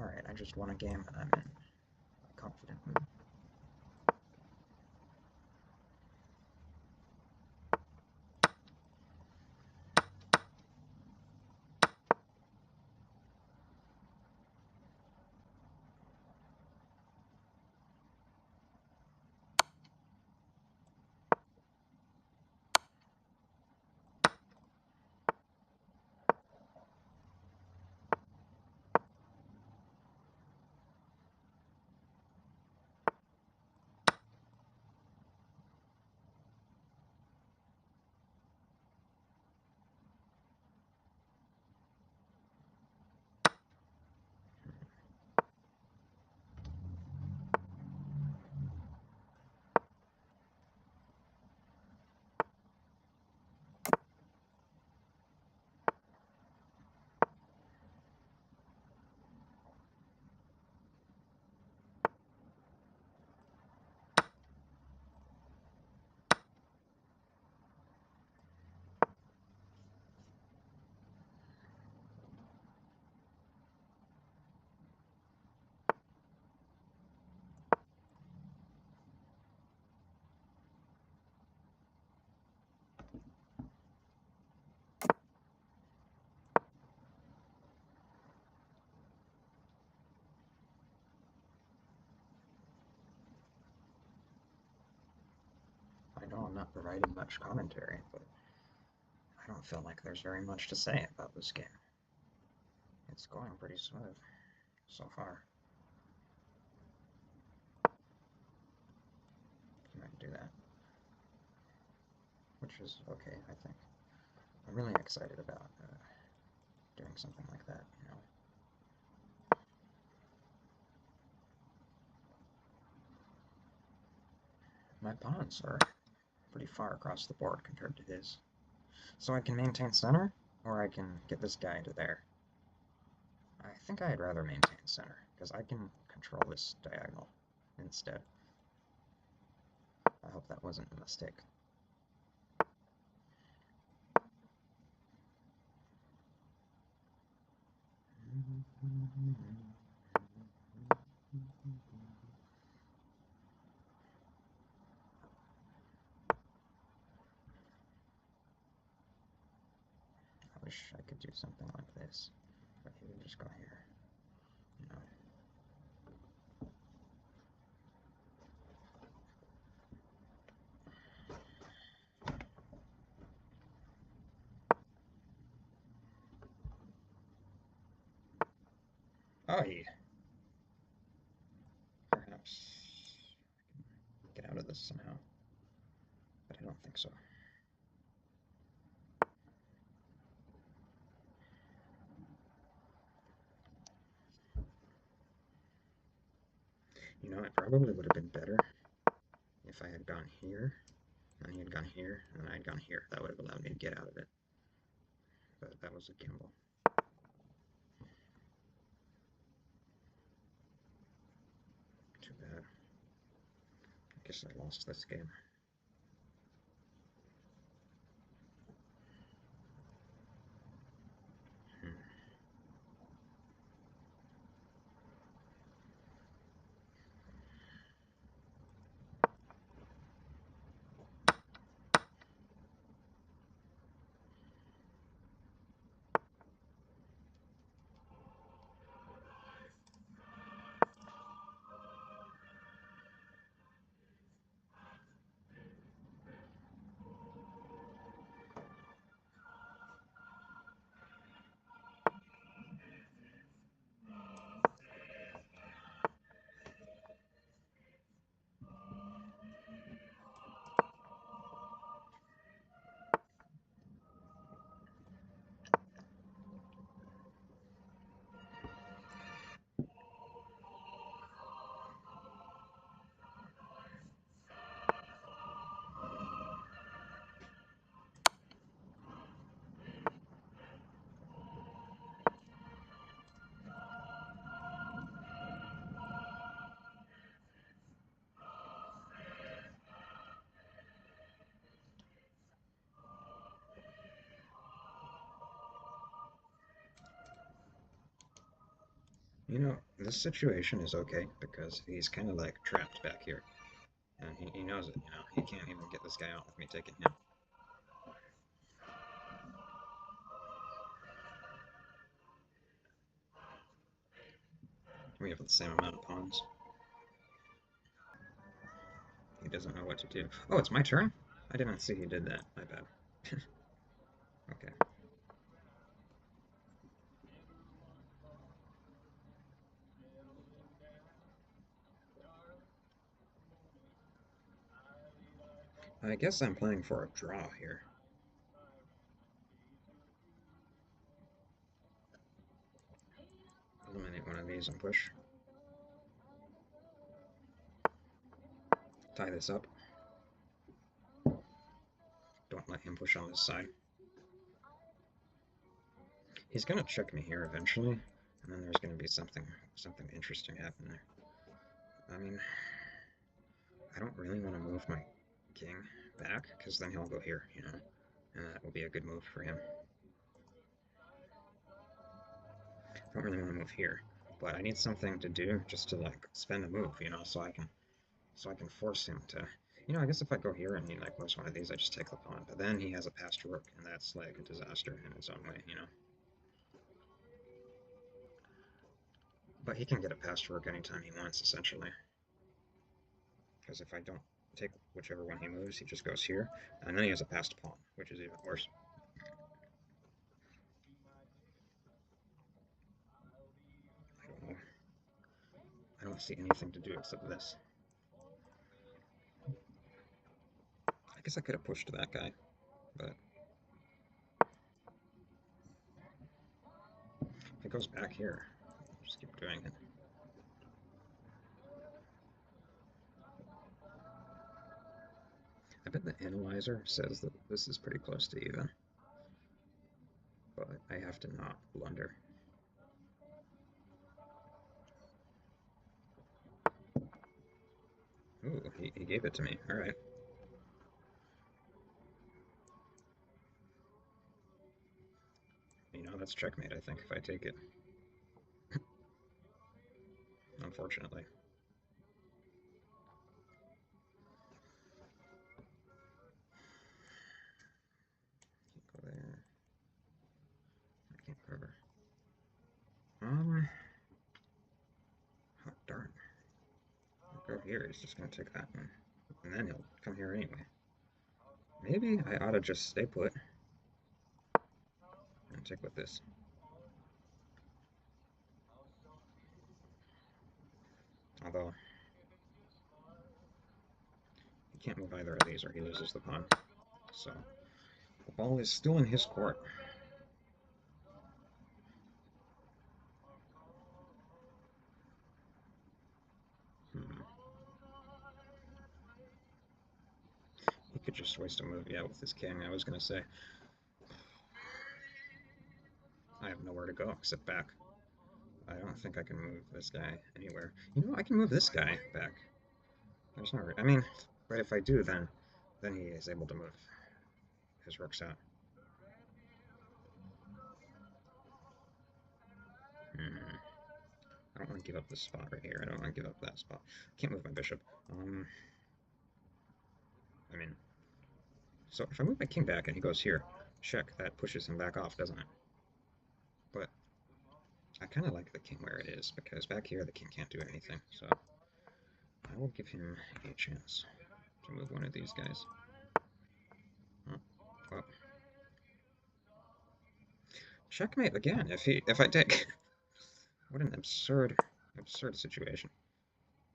Alright, I just won a game and I'm in a confident mood. I know I'm not providing much commentary, but I don't feel like there's very much to say about this game. It's going pretty smooth so far. You might do that, which is okay, I think. I'm really excited about doing something like that, you know. My pawns are pretty far across the board compared to his. So I can maintain center, or I can get this guy to there. I think I'd rather maintain center, because I can control this diagonal instead. I hope that wasn't a mistake. I wish I could do something like this, but he would just go here, you know. Oh, yeah. Perhaps I can get out of this somehow, but I don't think so. You know, it probably would have been better if I had gone here, and he had gone here, and I had gone here. That would have allowed me to get out of it. But that was a gamble. Too bad. I guess I lost this game. Hmm. You know, this situation is okay because he's kind of like trapped back here. And he knows it, you know. He can't even get this guy out with me taking him. We have the same amount of pawns. He doesn't know what to do. Oh, it's my turn? I didn't see he did that. My bad. Okay. I guess I'm playing for a draw here. Eliminate one of these and push. Tie this up. Don't let him push on this side. He's gonna check me here eventually, and then there's gonna be something interesting happen there. I mean, I don't really want to move my king back, because then he'll go here, you know, and that will be a good move for him. I don't really want to move here, but I need something to do just to like spend a move, you know, so I can force him to, you know, I guess if I go here and he like moves one of these, I just take the pawn, but then he has a passed rook, and that's like a disaster in its own way, you know. But he can get a passed rook anytime he wants, essentially. Because if I don't take whichever one he moves, he just goes here, and then he has a passed pawn, which is even worse. I don't know. I don't see anything to do except this. I guess I could have pushed that guy, but if it goes back here, I'll just keep doing it. I bet the analyzer says that this is pretty close to even, but I have to not blunder. Ooh, he gave it to me. All right. You know, that's checkmate, I think, if I take it. Unfortunately. Can't go there. I can't cover. Oh, darn. I'll go here. He's just going to take that one. And then he'll come here anyway. Maybe I ought to just stay put and take with this. Although, he can't move either of these or he loses the pawn. So, the ball is still in his court. He could just waste a move, yeah, with his king, I was going to say. I have nowhere to go except back. I don't think I can move this guy anywhere. You know, I can move this guy back. There's no... I mean, but if I do, then he is able to move his rooks out. I don't want to give up this spot right here. I don't want to give up that spot. Can't move my bishop. I mean, so if I move my king back and he goes here, check, that pushes him back off, doesn't it? But I kind of like the king where it is, because back here the king can't do anything, so I will give him a chance to move one of these guys. Oh, well. Checkmate again, if I take... What an absurd situation.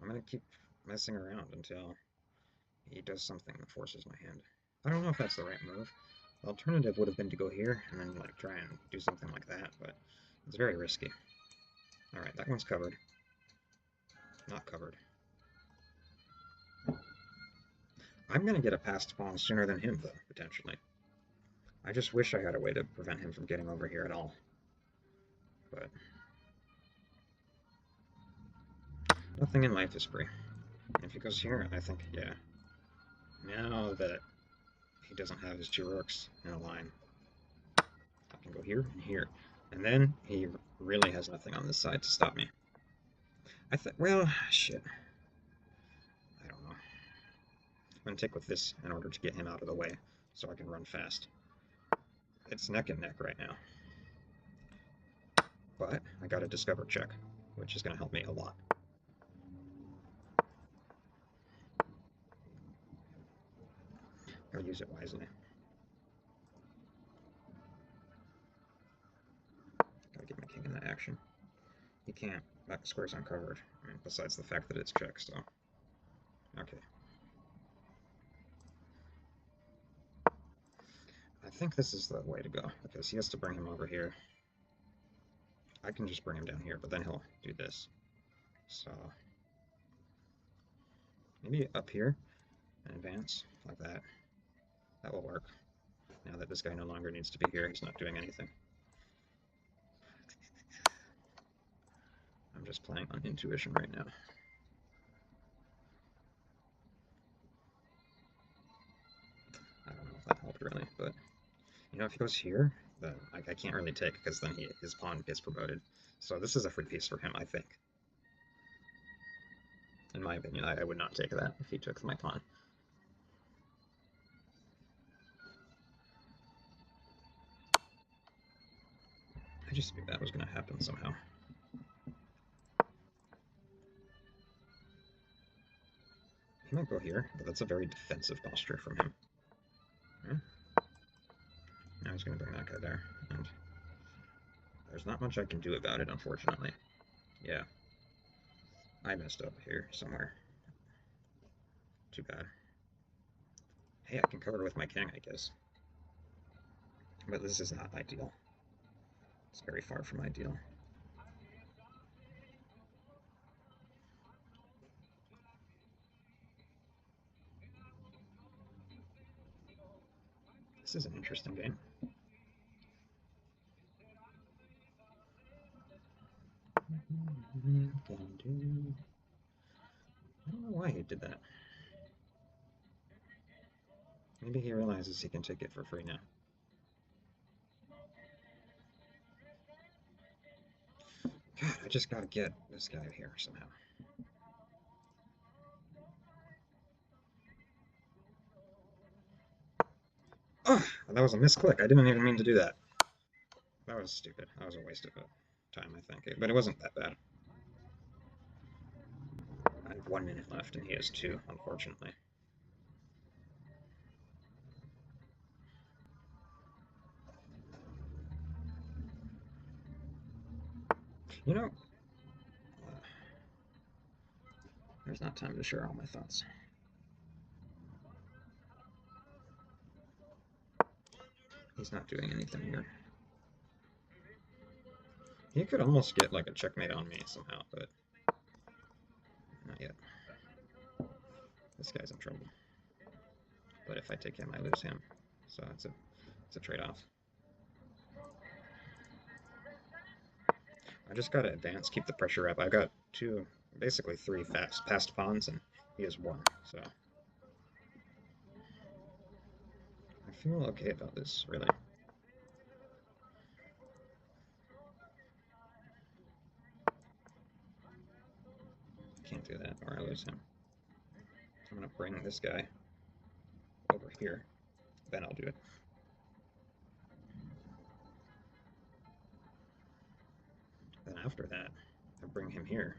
I'm gonna keep messing around until he does something that forces my hand. I don't know if that's the right move. The alternative would have been to go here and then like try and do something like that, but it's very risky. Alright, that one's covered. Not covered. I'm gonna get a passed pawn sooner than him, though, potentially. I just wish I had a way to prevent him from getting over here at all. But nothing in life is free. If he goes here, I think, yeah. Now that he doesn't have his two rooks in a line, I can go here and here. And then he really has nothing on this side to stop me. Well, shit. I don't know. I'm gonna take with this in order to get him out of the way, so I can run fast. It's neck and neck right now. But I got a discover check, which is gonna help me a lot. Gotta use it wisely. Gotta get my king in the action. He can't. That square's uncovered. I mean, besides the fact that it's checked, so. Okay. I think this is the way to go, because he has to bring him over here. I can just bring him down here, but then he'll do this. So, maybe up here and advance, like that. That will work. Now that this guy no longer needs to be here, he's not doing anything. I'm just playing on intuition right now. I don't know if that helped really, but you know, if he goes here, then I can't really take because then his pawn gets promoted. So this is a free piece for him, I think. In my opinion, I would not take that if he took my pawn. I just knew that was going to happen somehow. He might go here, but that's a very defensive posture from him. Yeah. Now he's going to bring that guy there, and there's not much I can do about it, unfortunately. Yeah. I messed up here somewhere. Too bad. Hey, I can cover with my king, I guess. But this is not ideal. It's very far from ideal. This is an interesting game. I don't know why he did that. Maybe he realizes he can take it for free now. God, I just gotta get this guy here somehow. Oh, that was a misclick. I didn't even mean to do that. That was stupid. That was a waste of time, I think. But it wasn't that bad. I have 1 minute left, and he has 2, unfortunately. You know, there's not time to share all my thoughts. He's not doing anything here. He could almost get like a checkmate on me somehow, but not yet. This guy's in trouble. But if I take him, I lose him. So it's a trade-off. I just gotta advance, keep the pressure up. I've got basically three passed pawns, and he has 1. So I feel okay about this, really. Can't do that, or I lose him. So I'm gonna bring this guy over here. Then I'll do it. Then after that, I bring him here.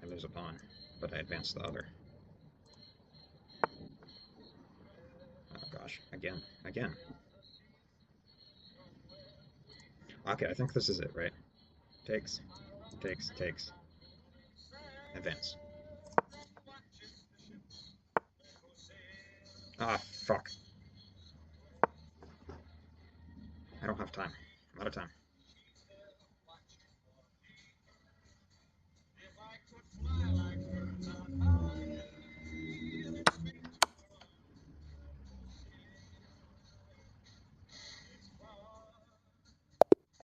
I lose a pawn, but I advance the other. Oh gosh, again. Okay, I think this is it, right? Takes. Advance. Ah, fuck. I don't have time. I'm out of time.